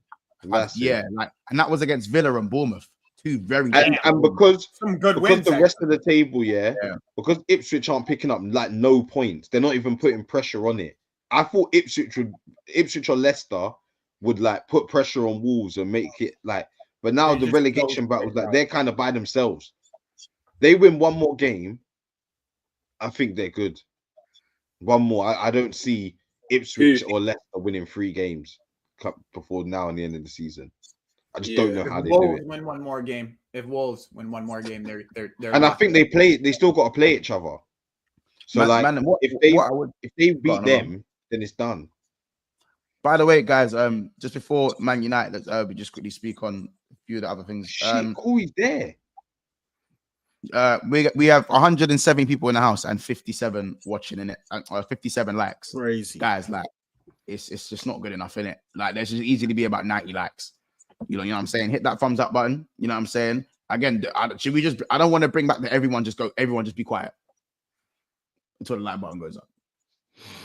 Yeah, and that was against Villa and Bournemouth. 2 very and because some good wins. The rest of the table, because Ipswich aren't picking up no points. They're not even putting pressure on it. I thought Ipswich or Leicester would put pressure on Wolves and make it but now the relegation battles, they're kind of by themselves. They win 1 more game, I think they're good. 1 more. I don't see Ipswich or Leicester winning 3 games before now and the end of the season. I just don't know how they do it. Win 1 more game. If Wolves win 1 more game, they're and I think they still got to play each other. So if they beat them, then it's done. By the way, guys, just before Man United, let's we just quickly speak on a few of the other things. Who is there? We have 107 people in the house and 57 watching in it, 57 likes. Crazy, guys. It's just not good enough, innit? There's just easily be about 90 likes. You know what I'm saying? Hit that thumbs up button. You know what I'm saying? Again, should we just? I don't want to bring back the everyone just be quiet until the like button goes up.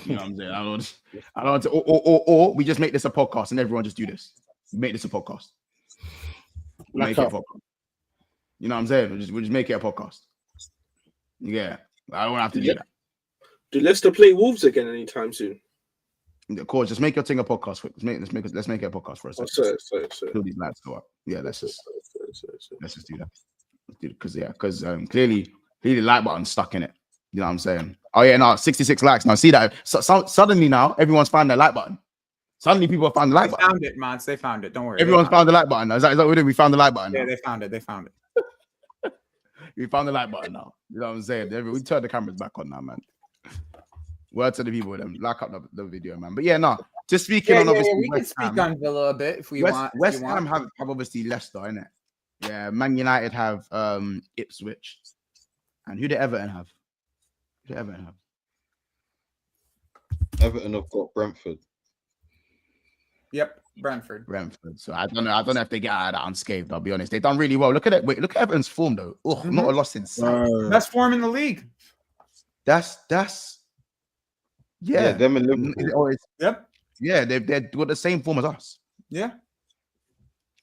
You know what I'm saying? I don't want to. Or we just make this a podcast and everyone just do this. Make this a podcast. Make it a podcast. You know what I'm saying? We'll just make it a podcast. Yeah, I don't have to do that. Do Leicester play Wolves again anytime soon? Of course, just make your thing a podcast. Let's make it a podcast for us. Sorry. Till these lads go up. Yeah, let's just do that. Because clearly the like button's stuck in it. You know what I'm saying? Oh yeah, no, 66 likes. Now see that? So suddenly now everyone's found their like button. Suddenly people have found the like button. They found it, man. They found it. Don't worry. Everyone's found the like button. Is that what we're doing? We found the like button. Yeah, now. they found it. We found the like button now. You know what I'm saying? We turned the cameras back on now, man. Word to the people with them. Like up the video, man. But yeah, no. Just speaking on obviously. We can speak on Villa a bit if we want. West Ham have obviously Leicester, innit? Yeah, Man United have Ipswich. And who did Everton have? Everton have got Brentford. Yep, Brentford. So I don't know if they get out of that unscathed. I'll be honest. They've done really well. Look at it. Wait, look at Everton's form though. Not a loss in sight. Best form in the league. That's Yeah, them and Liverpool. Yep. Yeah, they've got the same form as us. Yeah.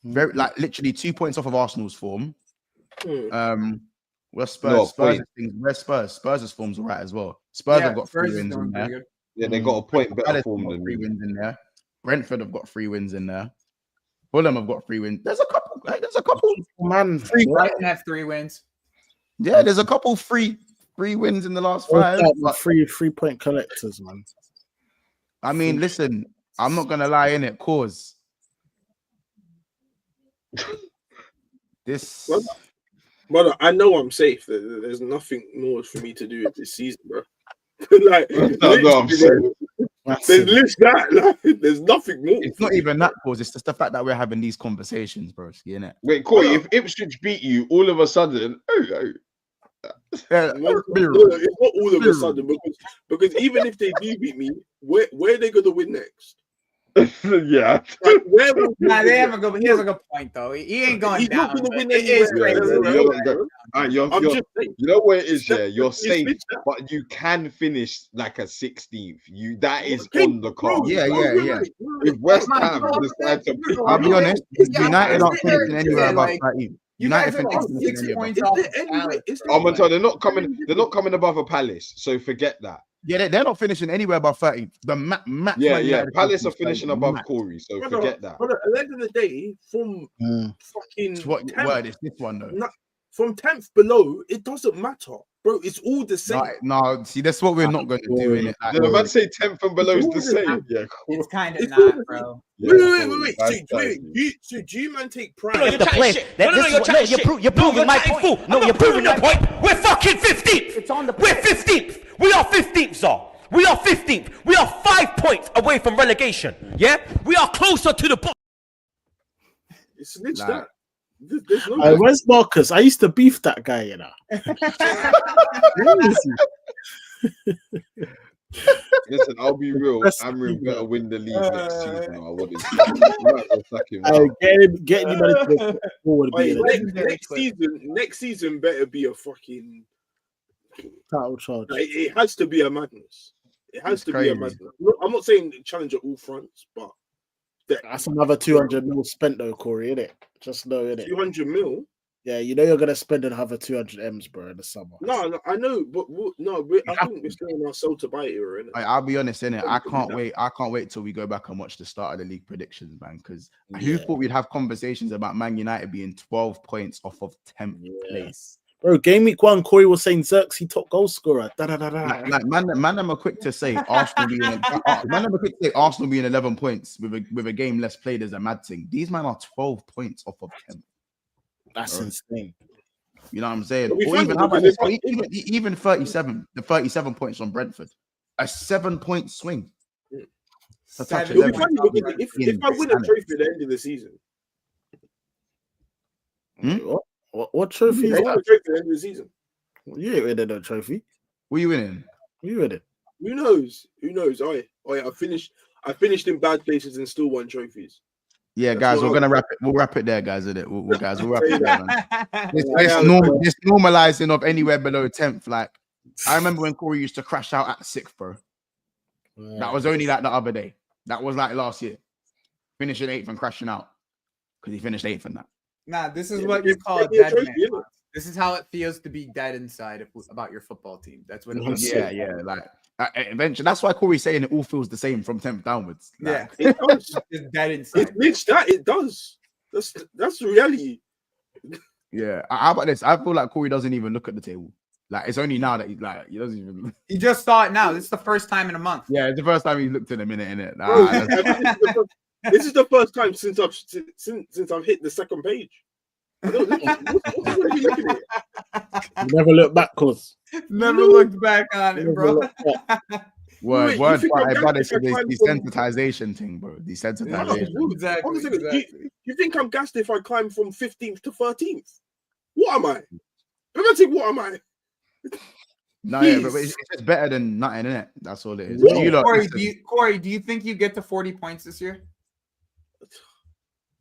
Very like literally 2 points off of Arsenal's form. Where Spurs? Spurs' form's all right as well. Spurs have got 3 wins in there. Yeah, they got a point better form than 3 wins in there. Brentford have got 3 wins in there. Fulham have got 3 wins. There's a couple. Man, Brighton have 3 wins. Yeah, there's a couple free wins in the last 5. Three-point collectors, man. I mean, listen, I'm not gonna lie in it, cause this. Brother, I know I'm safe. There's nothing more for me to do with this season, bro. Like, no, I'm safe. There's there's nothing more. It's not even that, cause it's just the fact that we're having these conversations, bro. Innit? Wait, Corey, if Ipswich beat you, all of a sudden, It's not all of a sudden because even if they do beat me, where are they gonna win next? Yeah. Like, they have a good. He has a good point though. He ain't going He's down. not gonna win It is anywhere. crazy. You know where it is, yeah. You're safe, but you can finish like a 16th. That is on the card. Yeah. If West Ham decide to pick, I'll be honest. United aren't finishing anywhere above like, 13. You guys United are like 6 points off. I'm gonna tell you, they're not coming above a Palace, so forget that. Yeah, they're not finishing anywhere above 13. The max. Palace are finishing above Corey, so forget that. But at the end of the day, from fucking What word is this one though? From 10th below, it doesn't matter, bro. It's all the same. No, see, that's what we're not going to do in it. The man say 10th and below is the same. Yeah, cool. It's kind of not, bro. Wait. So do you man take pride? You're proving my point. No, you're proving your point. We're fucking 15th. It's on the. We're 15th. We are 15th, sir. We are 15th. We are 5 points away from relegation. Yeah, we are closer to the bottom. It's literally that. There's no where's Marcus? I used to beef that guy, you know. Listen, I'll be real. Amrin better win the league next season. I wouldn't. Getting you forward. Next season better be a fucking title charge. Like, it has to be a madness. It has to be a madness. I'm not saying challenge at all fronts, but that's another 200 mil spent though, Corey, innit? Just know, innit? 200 mil? Yeah, you know you're gonna spend another 200 M's, bro, in the summer. No, I know, but I think we're still in our sell to buy era, innit? I'll be honest, innit? I can't wait till we go back and watch the start of the league predictions, man. Because who thought we'd have conversations about Man United being 12 points off of 10th place? Bro, game week 1, Corey was saying Xerxes top goal scorer. Like man, I'm quick to say Arsenal being 11 points with a game less played as a mad thing. These men are 12 points off of 10th. That's insane. You know what I'm saying? Or even 37, the 37 points on Brentford, a 7-point swing. If I win a trophy at the end of the season, what trophy? I won a trophy at the end of the season. You ain't winning no trophy. What are you winning? You winning? Who knows? I finished in bad places and still won trophies. Yeah, guys, we're gonna wrap it. We'll wrap it there, guys. Isn't it? We'll wrap it there, man. This normalizing of anywhere below 10th. Like, I remember when Corey used to crash out at 6th, bro. Yeah. That was only like the other day. That was like last year, finishing 8th and crashing out because he finished 8th in that. Nah, this is what you call a dead man. This is how it feels to be dead inside about your football team. That's what it feels. Yeah. Like eventually, that's why Corey's saying it all feels the same from 10th downwards. Like, yeah, it does. It's dead inside. It does. That's the reality. Yeah. How about this? I feel like Corey doesn't even look at the table. Like, it's only now that he doesn't even. He just saw it now. This is the first time in a month. Yeah, it's the first time he looked in a minute, innit? This is the first time since I've hit the second page. You never look back, cause never looked back on it, bro. Word, but it's the desensitization thing, bro. Desensitization. Exactly. You think I'm gassed if I climb from 15th to 13th? What am I? What am I? No, yeah, but it's just better than nothing, innit? That's all it is. Corey, do you think you get to 40 points this year?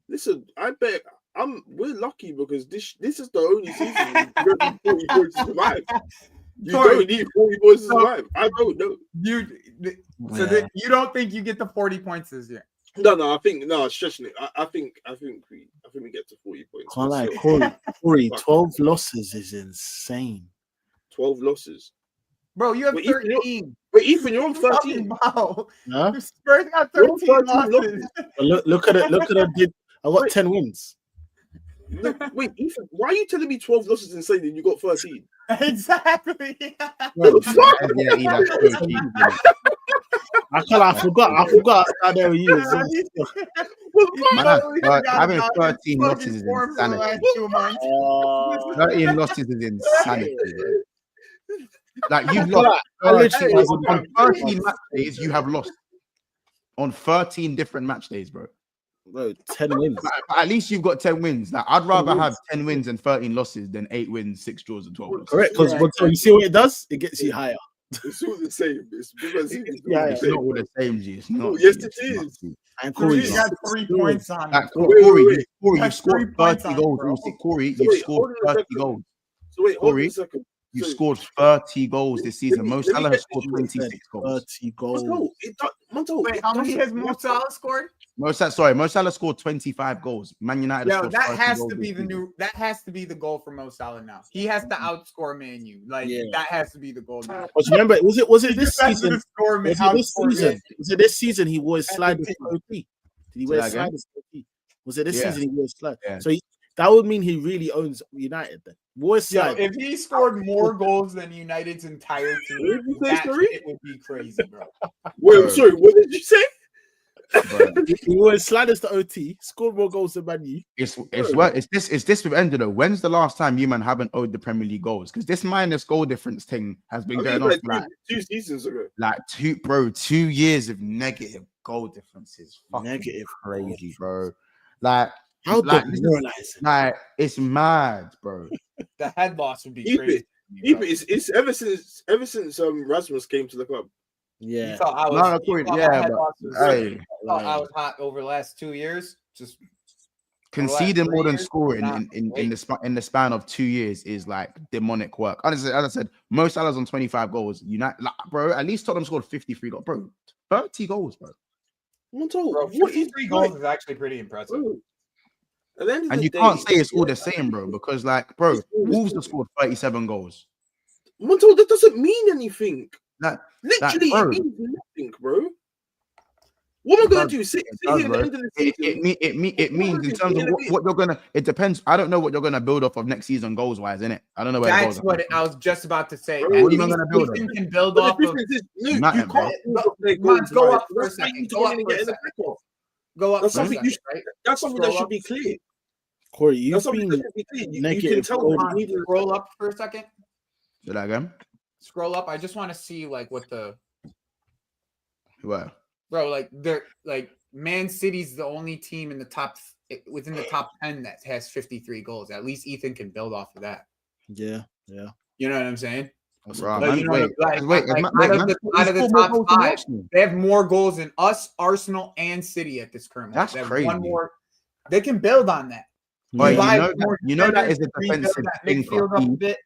Listen, I bet we're lucky because this is the only season we've 40 points to survive. You Corey, don't need 40 points to so- survive. I don't know. you you don't think you get the 40 points this year? No, I think stretching it. I think we get to 40 points. Can't lie, So, Corey, Fuck. 12 losses is insane. 12 losses. Bro, you have Wait, Ethan, 13. Wait, Ethan, you're on What are you talking 13. about? Huh? Your Spurs got You're on 13 13 losses. But look at it. Look at it. I got 10 wins. No, wait, Ethan, why are you telling me 12 losses and saying that you got 13? Exactly. Bro, Yeah, he has 13. I forgot how there were you. as well. Man, having 13 losses is insanity. 13 losses is insanity. Bro. Like you've lost. I literally was on 13 match days, you have lost. On 13 different match days, bro. Bro, 10 wins. But at least you've got 10 wins. Like I'd rather have 10 wins and 13 losses than 8 wins, 6 draws, and 12 losses. Correct, because you see what it does? It gets you higher. It's all the same. It's because It's not all the same, G. It's not. Yes, G. it It's not, is. G. And Corey, Corey, you got 3 points on Like, it. Corey, you That's scored 3 points 30 on it, goals. bro. Corey, So you've wait, scored hold on a 30 second. goals. So wait, hold on Corey, a second. You So- scored 30 goals this season. Mo let me Salah get has this scored straight. 26 goals. 30 goals. Monto, Wait, how many has Mo Salah scored? Mo Salah scored 25 goals. Man United Yo, scored that 30 has goals to be this the season. new. That has to be the goal for Mo Salah now. He has to outscore Man U. Like Yeah. that has to be the goal now. But remember, was it He this just has to season? score Man- Was it this outscore Man season? U. Was it this season he wore his That's sliders the to OT? Did he Say wear that again? sliders to OT? Was it this Yeah. season he wore his sliders? Yeah. So that would mean he really owns United then. Wore his Yo, sliders. if he scored more goals than United's entire team, What did you say, that sorry? shit would be crazy, bro. Wait, I'm sorry. What did you say? Bro, He wore his sliders to OT, scored more goals than Man U. it's this with Ender though. When's the last time you man haven't owed the Premier League goals? Because this minus goal difference thing has been I going think on for like two seasons ago. 2 years of negative goal differences. Fucking Negative crazy, bro. Like How like, demoralizing. like it's mad, bro. The head loss would be Keep crazy. it. It's ever since Rasmus came to the club. You Yeah. thought I was, No, you Corey, thought yeah, my head but, loss was- hey, you thought I was hot over the last 2 years. Just conceding more than 3 years, scoring not in the span of 2 years is like demonic work. Honestly, as I said, Mo Salah's on 25 goals. United, like, bro, at least Tottenham scored 53 goals, bro. 30 goals, bro. Monto, bro, what is 53 goals is actually pretty impressive. bro? At the end of And the you day, can't say it's all the same, bro, because like, bro, Wolves have scored 37 goals. Monto, that doesn't mean anything. Like, Literally, bro. it means nothing, bro. What am I gonna do? Sit does, here at the bro. end of the season? It means in terms of what you're gonna. It depends. I don't know what you're gonna build off of next season goals wise, innit? I don't know where That's the goals what I was just about to say. Bro, At what am I least gonna build Ethan on? can build But off the of. difference is, no, Nothing, you can't bro. play Come on, goals go wide. up for a That's why you second. need to Go go up in and for a get in the second. back off. Go up. That's for a something you second, right? That's something that Scroll should up. be clear. Corey, you've That's something that been should be clear. You negative can tell goal. that you need to Scroll up for a second. Say that again. Scroll up. I just want to see like what the Well, bro like they're like Man City's the only team in the top within the top 10 that has 53 goals. At least Ethan can build off of that. Yeah, yeah. You know what I'm saying? bro, Like, man, you know, wait, like, wait, like, man, out of the he's scored more top goals than 5, Arsenal. they have more goals than us, Arsenal, and City at this current moment. That's They have crazy. one more. They can build on that. Oh, you buy know more that is a defenders, rebuild defensive that thing for midfield up a me. bit.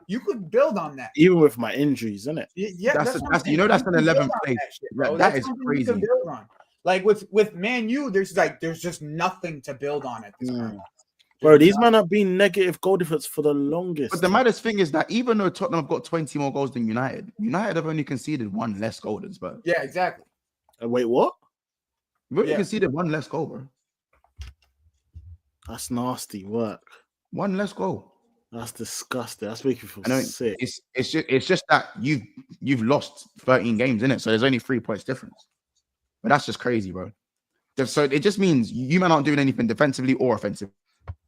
You could build on that. Even with my injuries, isn't it? Yeah, That's what I'm you know saying. that's You an can build 11th on place. that shit, bro. That That's is something you crazy. can build on. Like with Man U, there's just nothing to build on at this current. Bro, these men have been negative goal difference for the longest. But the maddest thing is that even though Tottenham have got 20 more goals than United have only conceded 1 less goal than Spurs. Yeah, exactly. Wait, what? We've only Yeah. conceded 1 less goal, bro. That's nasty work. 1 less goal. That's disgusting. That's making me I know feel sick. it's just that you've lost 13 games in it, so there's only 3 points difference. But that's just crazy, bro. So it just means you man aren't doing anything defensively or offensively.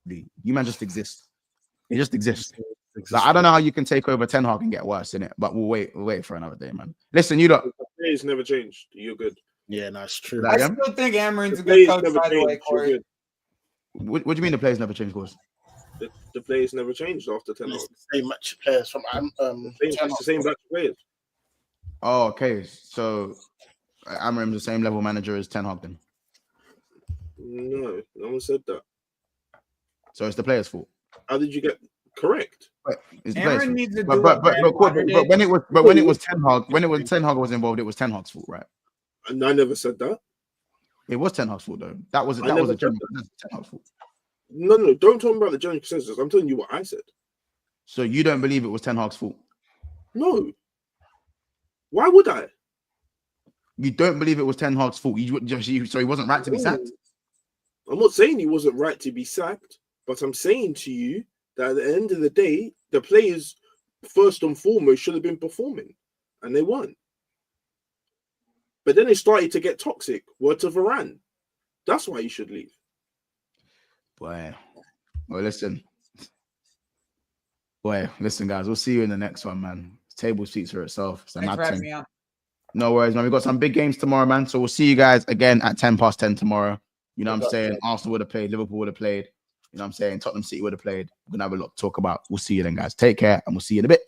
You man just exist. It just exists. Like, I don't know how you can take over Ten Hag and get worse in it, but we'll wait for another day, man. Listen, you lot. The players never changed. You're good. Yeah, that's true. Like, I them? still think Amarin's a The good players coach, never by the way, changed. You're Corey. good. What do you mean the players never change course? The players never changed after 10 It's hours. the same match players from It's the same batch of players. Oh, okay. So Amorim's the same level manager as Ten Hag then. No one said that. So it's the players' fault. How did you get Correct. It's Aaron needs to do but when it was Ten Hag, Ten Hag was involved, it was Ten Hag's fault, right? And I never said that. It was Ten Hag's fault though. That was a never general said Ten Hag's fault. No, don't talk about the general consensus. I'm telling you what I said. So you don't believe it was Ten Hag's fault? No. Why would I? You don't believe it was Ten Hag's fault? So he wasn't right to be sacked? I'm not saying he wasn't right to be sacked, but I'm saying to you that at the end of the day, the players, first and foremost, should have been performing, and they weren't. But then it started to get toxic. Word to Varane. That's why you should leave. Boy. Well, listen. Guys. We'll see you in the next one, man. Table speaks for itself. It's a Thanks mad for having thing. me on. No worries, man. We've got some big games tomorrow, man. So we'll see you guys again at 10:10 tomorrow. You know what I'm saying? Arsenal would have played. Liverpool would have played. You know what I'm saying? Tottenham City would have played. We're going to have a lot to talk about. We'll see you then, guys. Take care, and we'll see you in a bit.